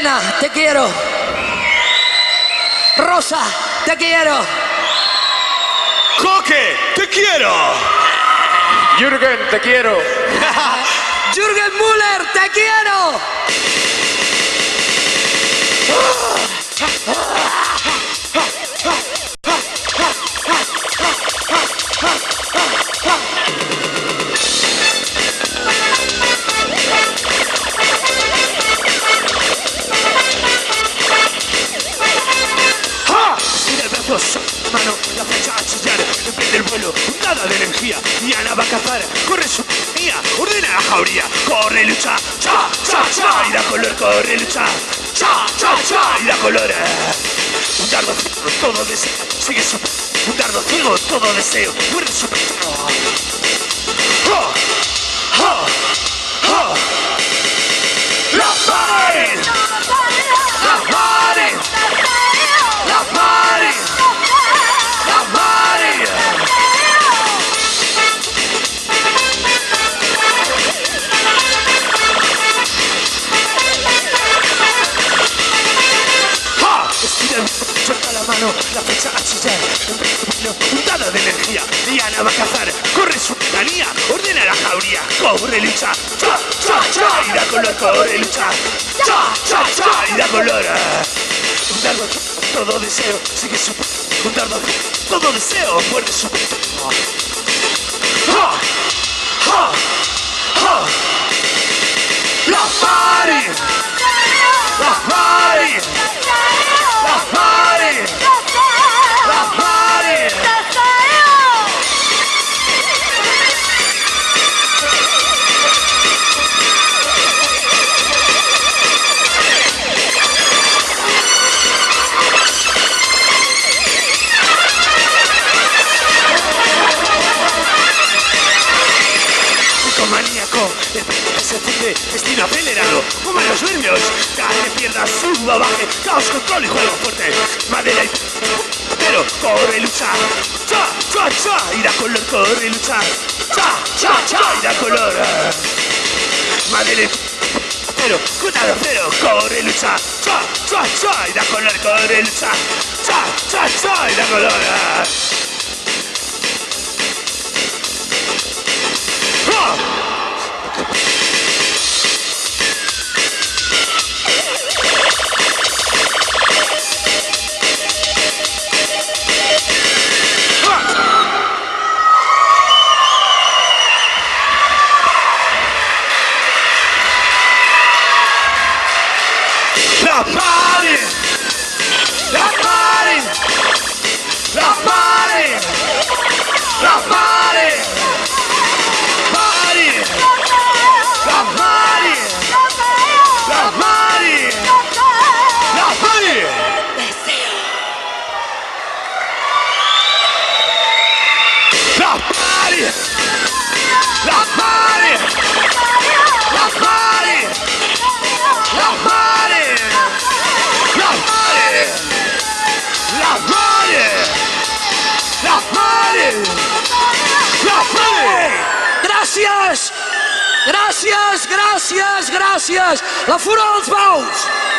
Elena, te quiero. Rosa, te quiero. Coque, te quiero. Jürgen, te quiero. Jürgen Müller, te quiero. Mira el brazo, mano, la flecha a chillar. Emprende el vuelo, nada de energía. Diana va a cazar, corre su mía, ordena la jauría. Corre, lucha, cha, cha, cha. Y da color, corre, lucha, cha, cha, cha. Y da color. Un dardo ciego, todo deseo, sigue su. Un dardo ciego, todo deseo, muerde su. La pared, la pared, la pared, la pared. Estira, suelta la mano, la flecha a chillar. Puntada de energía, Diana va a cazar. Corre su tiranía, ordena la jauría. Corre, lucha, cha, cha, cha. Y da color, corre, lucha, cha, cha, cha. Y da color. Un dardo, todo deseo, sigue su. Un dardo, todo deseo, muerde su. La party, la party, la party, la party. Maníaco, el se funde, destino acelerado, como en los nervios, cae, pierda, suba, baje, caos, control y juego fuerte, madera y pero corre, lucha, cha, cha, cha, y da color, corre, lucha, cha, cha, cha, y da color, madera y pero, cuidado, cero, corre, lucha, cha, cha, cha, y da color, corre, lucha, cha, cha, cha, y da color. La party, la party, la party, la party, party, la party, la party, la party. La party, la party, la party, la party. La party, la party, la party, la party. Gràcies! Gràcies, gràcies, gràcies! La Fura dels Baus!